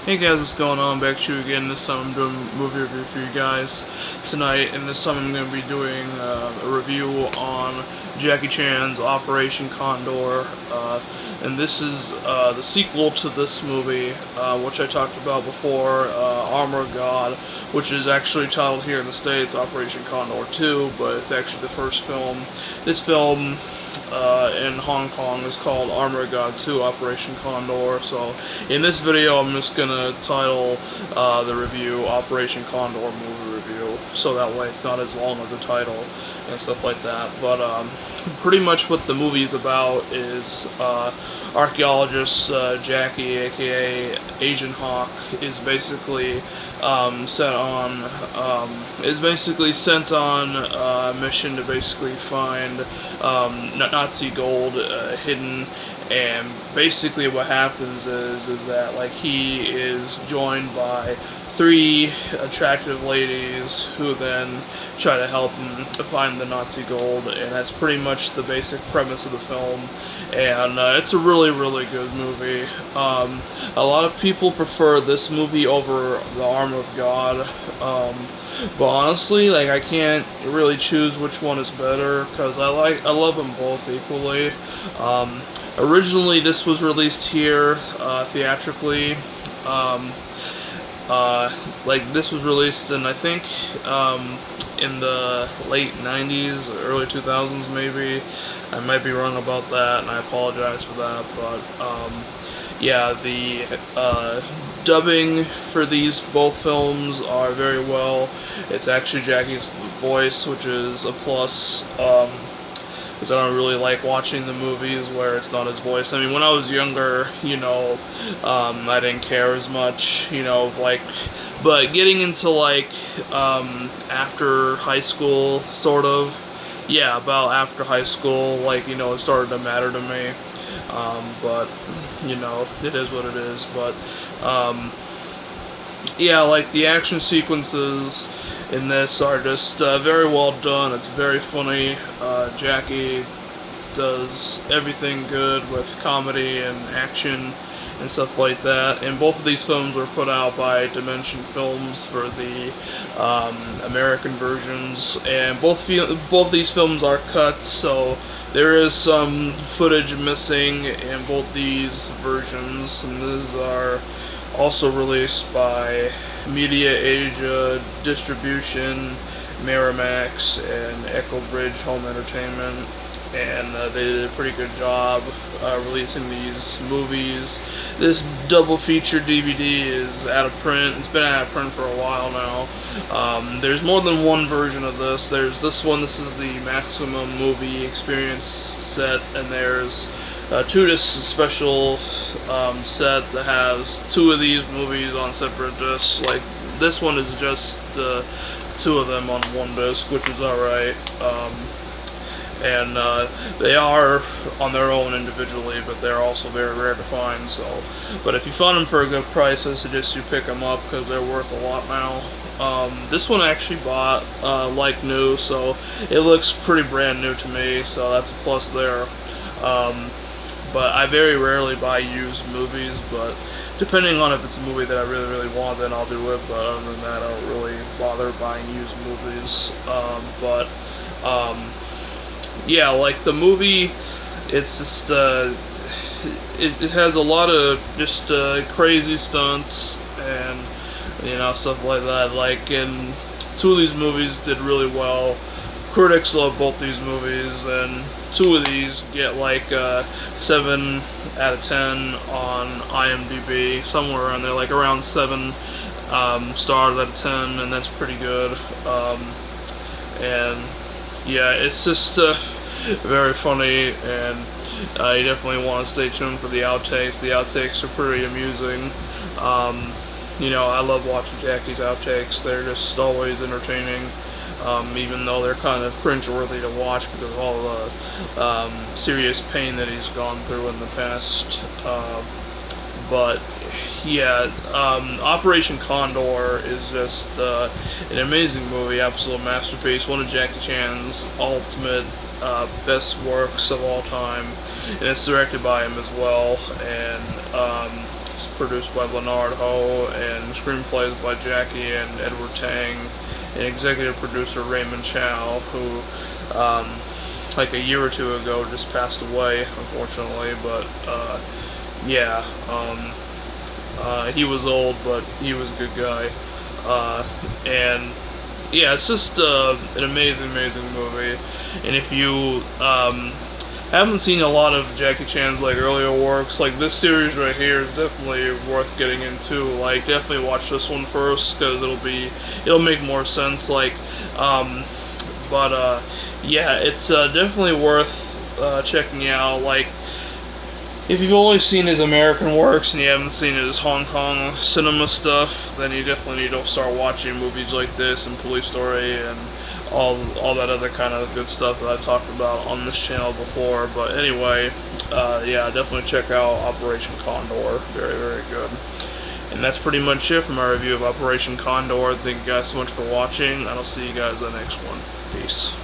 Hey guys, what's going on? Back to you again. This time I'm doing a movie review for you guys tonight, and this time I'm going to be doing a review on Jackie Chan's Operation Condor, and this is the sequel to this movie, which I talked about before, Armor of God, which is actually titled here in the States Operation Condor 2, but it's actually the first film. This film in Hong Kong is called Armor of God 2 Operation Condor. So in this video I'm just gonna title the review Operation Condor movie review, so that way it's not as long as the title and stuff like that. But pretty much what the movie is about is archaeologist Jackie, aka Asian Hawk, is basically sent on a mission to basically find Nazi gold hidden. And basically what happens is that like he is joined by three attractive ladies who then try to help him to find the Nazi gold, and that's pretty much the basic premise of the film. And it's a really, really good movie. A lot of people prefer this movie over The Armor of God, but honestly, like, I can't really choose which one is better because I love them both equally. Originally, this was released here theatrically. This was released in, I think, in the late 90s, early 2000s maybe. I might be wrong about that, and I apologize for that, but yeah, the dubbing for these both films are very well. It's actually Jackie's voice, which is a plus, because I don't really like watching the movies where it's not his voice. I mean, when I was younger, I didn't care as much, but getting into, after high school, sort of, yeah, about after high school, it started to matter to me, but, it is what it is. But yeah, the action sequences in this are just very well done. It's very funny. Jackie does everything good with comedy and action and stuff like that. And both of these films were put out by Dimension Films for the American versions. And both these films are cut, so there is some footage missing in both these versions. And these are also released by Media Asia Distribution, Miramax, and Echo Bridge Home Entertainment, and they did a pretty good job releasing these movies. This double feature DVD is out of print. It's been out of print for a while now. There's more than one version of this. There's this one. This is the Maximum Movie Experience set, and there's two discs special set that has two of these movies on separate discs. Like, this one is just two of them on one disc, which is alright. And they are on their own individually, but they're also very rare to find. So, but if you find them for a good price, I suggest you pick them up because they're worth a lot now. This one I actually bought like new, so it looks pretty brand new to me, so that's a plus there. But I very rarely buy used movies, but depending on if it's a movie that I really, really want, then I'll do it. But other than that, I don't really bother buying used movies. Yeah, the movie, it's just, it has a lot of just crazy stunts and, stuff like that. And two of these movies did really well. Critics love both these movies, and two of these get 7 out of 10 on IMDb, somewhere around there, around 7 stars out of 10, and that's pretty good. And yeah, it's just very funny, and you definitely want to stay tuned for the outtakes. The outtakes are pretty amusing. I love watching Jackie's outtakes. They're just always entertaining. Even though they're kind of cringe-worthy to watch because of all the serious pain that he's gone through in the past. But yeah, Operation Condor is just an amazing movie, absolute masterpiece, one of Jackie Chan's ultimate best works of all time, and it's directed by him as well. And produced by Leonard Ho, and screenplays by Jackie and Edward Tang, and executive producer Raymond Chow, who like a year or two ago just passed away, unfortunately. But yeah, he was old, but he was a good guy. And yeah, it's just an amazing, amazing movie. And if you haven't seen a lot of Jackie Chan's like earlier works, like this series right here is definitely worth getting into. Like, definitely watch this one first because it'll make more sense. Like, yeah, it's definitely worth checking out. Like, if you've only seen his American works and you haven't seen his Hong Kong cinema stuff, then you definitely need to start watching movies like this and Police Story and all that other kind of good stuff that I've talked about on this channel before. But anyway, yeah, definitely check out Operation Condor. Very, very good. And that's pretty much it for my review of Operation Condor. Thank you guys so much for watching, and I'll see you guys in the next one. Peace.